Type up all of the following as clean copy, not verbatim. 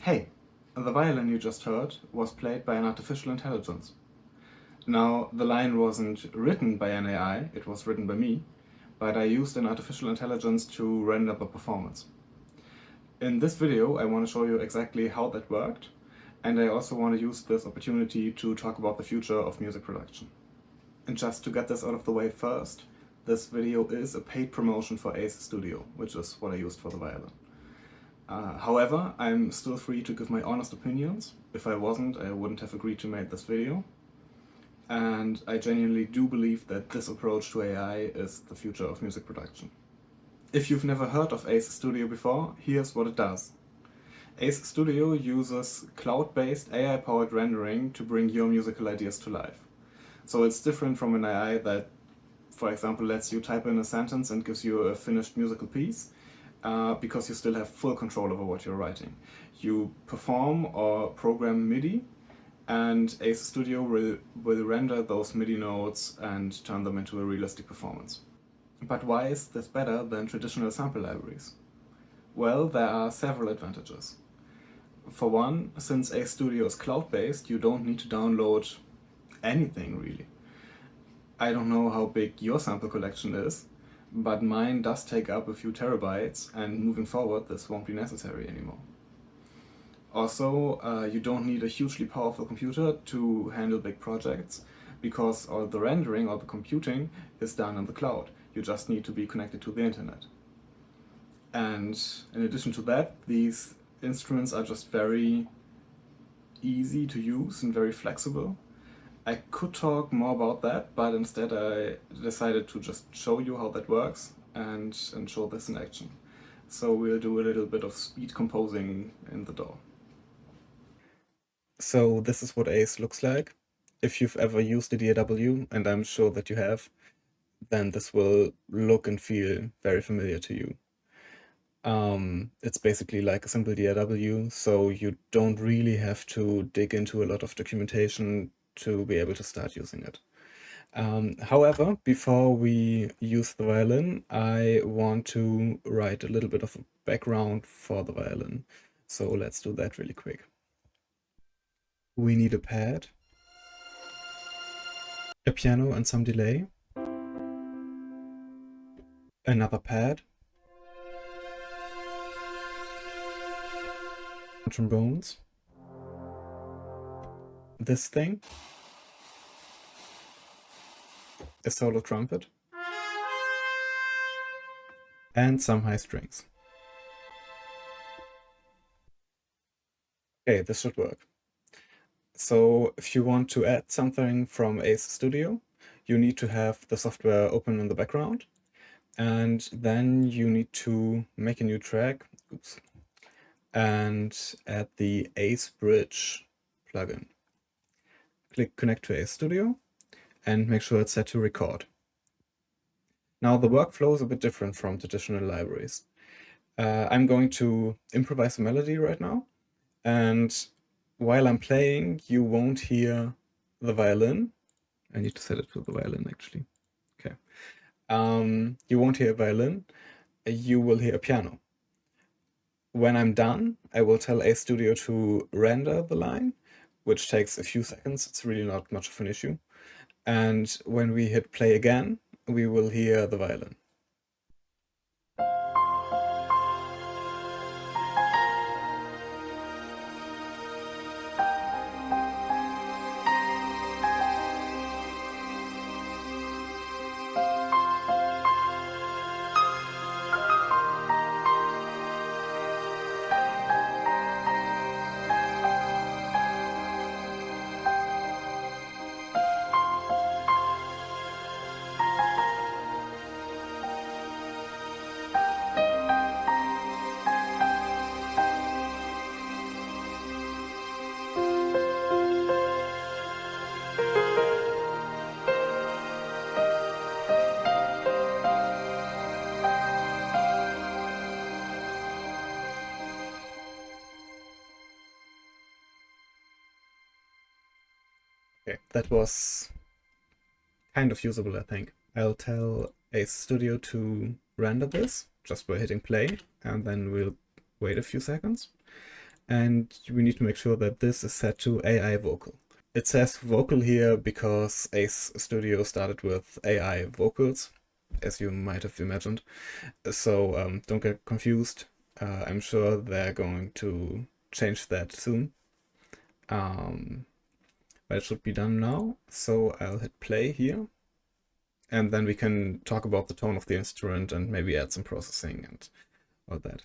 Hey, the violin you just heard was played by an artificial intelligence. Now, the line wasn't written by an AI, it was written by me, but I used an artificial intelligence to render the performance. In this video, I want to show you exactly how that worked, and I also want to use this opportunity to talk about the future of music production. And just to get this out of the way first, this video is a paid promotion for Ace Studio, which is what I used for the violin. However, I'm still free to give my honest opinions. If I wasn't, I wouldn't have agreed to make this video. And I genuinely do believe that this approach to AI is the future of music production. If you've never heard of Ace Studio before, here's what it does. Ace Studio uses cloud-based AI-powered rendering to bring your musical ideas to life. So it's different from an AI that, for example, lets you type in a sentence and gives you a finished musical piece, because you still have full control over what you're writing. You perform or program MIDI, and Ace Studio will render those MIDI notes and turn them into a realistic performance. But why is this better than traditional sample libraries? Well, there are several advantages. For one, since Ace Studio is cloud-based, you don't need to download anything really. I don't know how big your sample collection is, but mine does take up a few terabytes, and moving forward this won't be necessary anymore. Also, you don't need a hugely powerful computer to handle big projects, because all the rendering or the computing is done in the cloud. You just need to be connected to the internet. And in addition to that, these instruments are just very easy to use and very flexible. I could talk more about that, but instead I decided to just show you how that works and show this in action. So we'll do a little bit of speed composing in the DAW. So this is what Ace looks like. If you've ever used a DAW, and I'm sure that you have, then this will look and feel very familiar to you. It's basically like a simple DAW, so you don't really have to dig into a lot of documentation to be able to start using it. However, before we use the violin, I want to write a little bit of a background for the violin. So let's do that really quick. We need a pad, a piano and some delay, another pad, trombones, this thing, a solo trumpet, and some high strings. Okay, this should work. So if you want to add something from Ace Studio, you need to have the software open in the background, and then you need to make a new track, and add the Ace Bridge plugin. Click Connect to Ace Studio and make sure it's set to record. Now the workflow is a bit different from traditional libraries. I'm going to improvise a melody right now, and while I'm playing, you won't hear the violin. I need to set it to the violin actually. Okay. You won't hear a violin, you will hear a piano. When I'm done, I will tell Ace Studio to render the line, which takes a few seconds. It's really not much of an issue. And when we hit play again, we will hear the violin. Okay, that was kind of usable, I think. I'll tell Ace Studio to render this just by hitting play, and then we'll wait a few seconds. and we need to make sure that this is set to AI vocal. It says vocal here because Ace Studio started with AI vocals, as you might have imagined. So don't get confused. I'm sure they're going to change that soon. But it should be done now. So I'll hit play here. And then we can talk about the tone of the instrument and maybe add some processing and all that.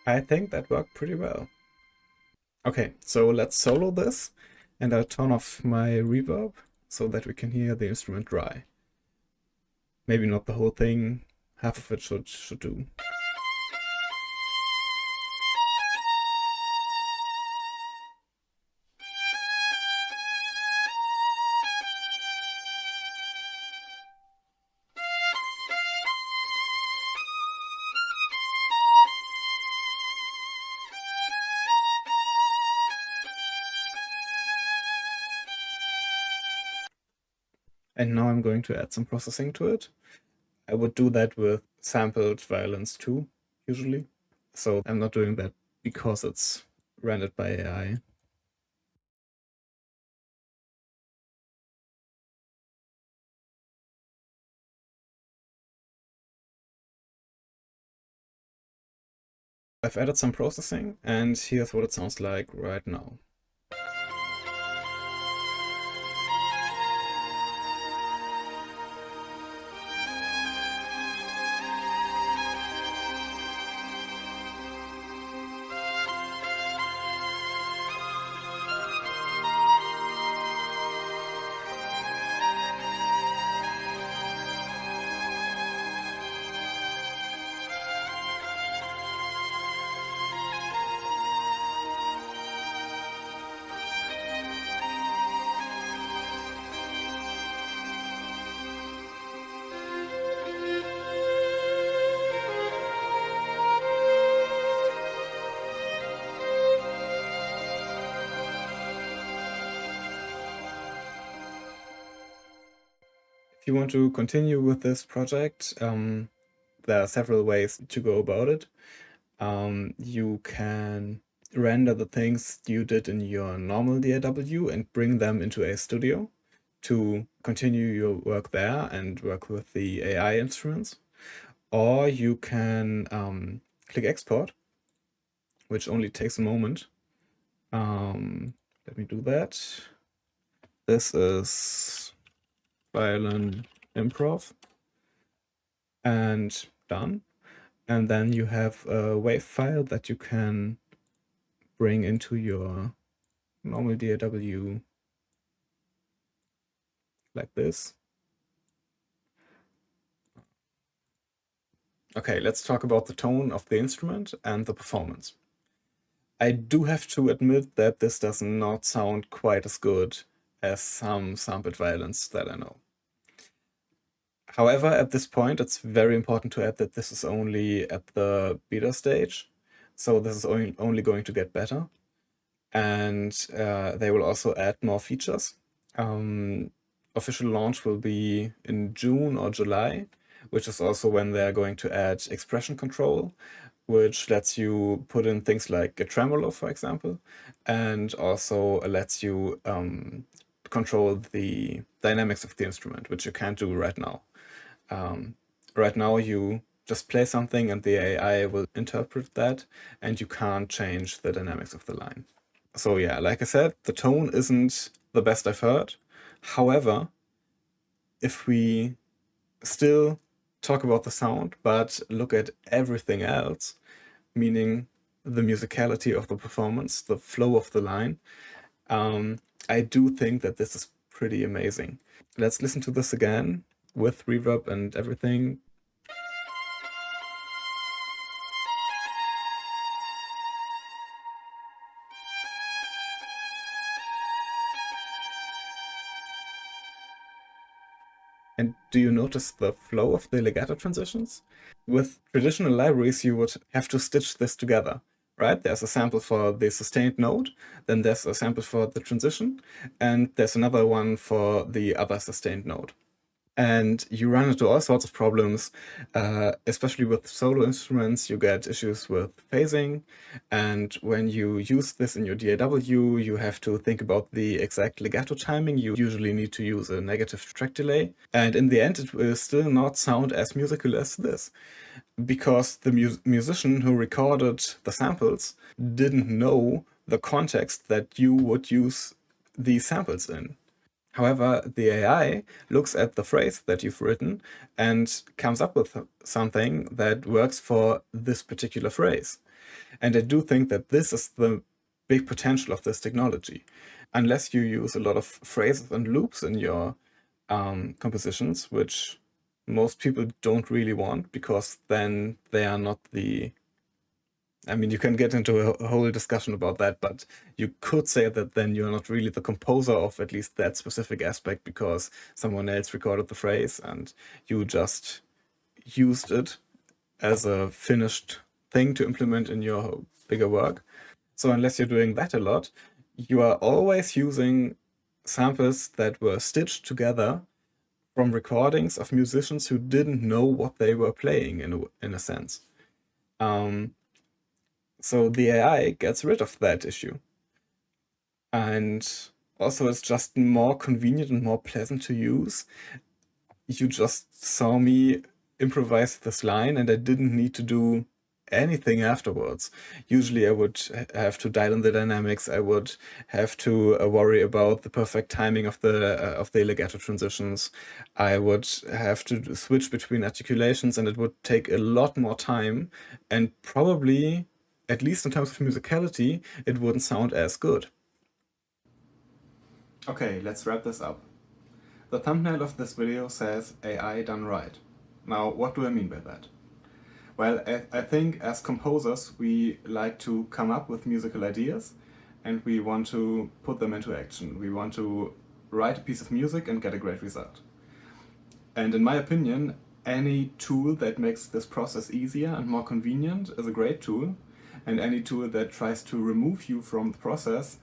I think that worked pretty well. Okay, so let's solo this, and I'll turn off my reverb so that we can hear the instrument dry. Maybe not the whole thing, half of it should do. And now I'm going to add some processing to it. I would do that with sampled violins too, usually. So I'm not doing that because it's rendered by AI. I've added some processing, and here's what it sounds like right now. If you want to continue with this project, there are several ways to go about it. You can render the things you did in your normal DAW and bring them into Ace Studio to continue your work there and work with the AI instruments. Or you can click export, which only takes a moment. Let me do that. This is violin improv and done. And then you have a WAV file that you can bring into your normal DAW like this. Okay, let's talk about the tone of the instrument and the performance. I do have to admit that this does not sound quite as good as some sampled violins that I know. However, at this point, it's very important to add that this is only at the beta stage, so this is only going to get better. And they will also add more features. Official launch will be in June or July, which is also when they're going to add expression control, which lets you put in things like a tremolo, for example, and also lets you control the dynamics of the instrument, which you can't do right now. Right now, you just play something and the AI will interpret that, and you can't change the dynamics of the line. So yeah, like I said, the tone isn't the best I've heard. However, if we still talk about the sound, but look at everything else, meaning the musicality of the performance, the flow of the line, I do think that this is pretty amazing. Let's listen to this again with reverb and everything. And do you notice the flow of the legato transitions? With traditional libraries, you would have to stitch this together, right? There's a sample for the sustained note, then there's a sample for the transition, and there's another one for the other sustained note. And you run into all sorts of problems, especially with solo instruments. You get issues with phasing. And when you use this in your DAW, you have to think about the exact legato timing. You usually need to use a negative track delay. And in the end, it will still not sound as musical as this, because the musician who recorded the samples didn't know the context that you would use these samples in. However, the AI looks at the phrase that you've written and comes up with something that works for this particular phrase. And I do think that this is the big potential of this technology. Unless you use a lot of phrases and loops in your compositions, which most people don't really want, because then they are not the... I mean, you can get into a whole discussion about that, but you could say that then you're not really the composer of at least that specific aspect, because someone else recorded the phrase and you just used it as a finished thing to implement in your bigger work. So unless you're doing that a lot, you are always using samples that were stitched together from recordings of musicians who didn't know what they were playing in a sense. So the AI gets rid of that issue. And also it's just more convenient and more pleasant to use. You just saw me improvise this line and I didn't need to do anything afterwards. Usually I would have to dial in the dynamics, I would have to worry about the perfect timing of the legato transitions. I would have to switch between articulations, and it would take a lot more time, and probably, at least in terms of musicality, it wouldn't sound as good. Okay, let's wrap this up. The thumbnail of this video says AI done right. Now, what do I mean by that? Well, I think as composers, we like to come up with musical ideas and we want to put them into action. We want to write a piece of music and get a great result. And in my opinion, any tool that makes this process easier and more convenient is a great tool, and any tool that tries to remove you from the process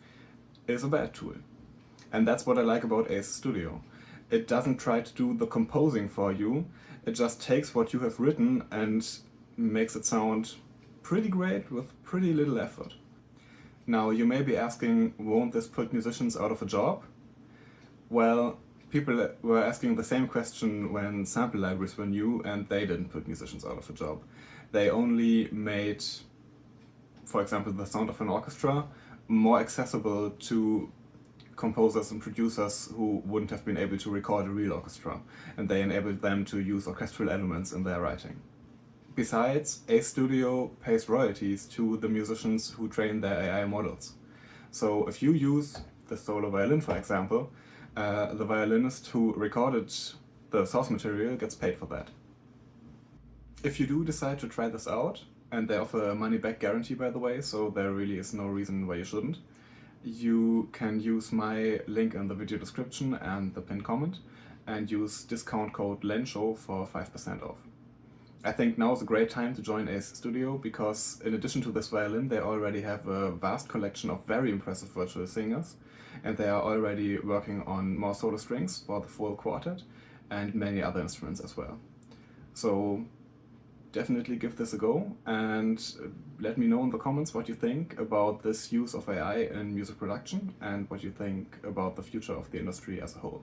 is a bad tool. And that's what I like about Ace Studio. It doesn't try to do the composing for you, it just takes what you have written and makes it sound pretty great with pretty little effort. Now, you may be asking, won't this put musicians out of a job? Well, people were asking the same question when sample libraries were new, and they didn't put musicians out of a job. They only made, for example, the sound of an orchestra more accessible to composers and producers who wouldn't have been able to record a real orchestra, and they enabled them to use orchestral elements in their writing. Besides, Ace Studio pays royalties to the musicians who train their AI models. So if you use the solo violin, for example, the violinist who recorded the source material gets paid for that. If you do decide to try this out, and they offer a money-back guarantee, by the way, so there really is no reason why you shouldn't, you can use my link in the video description and the pinned comment and use discount code LENSHOW for 5% off. I think now is a great time to join Ace Studio, because in addition to this violin, they already have a vast collection of very impressive virtual singers, and they are already working on more solo strings for the full quartet and many other instruments as well. So definitely give this a go, and let me know in the comments what you think about this use of AI in music production and what you think about the future of the industry as a whole.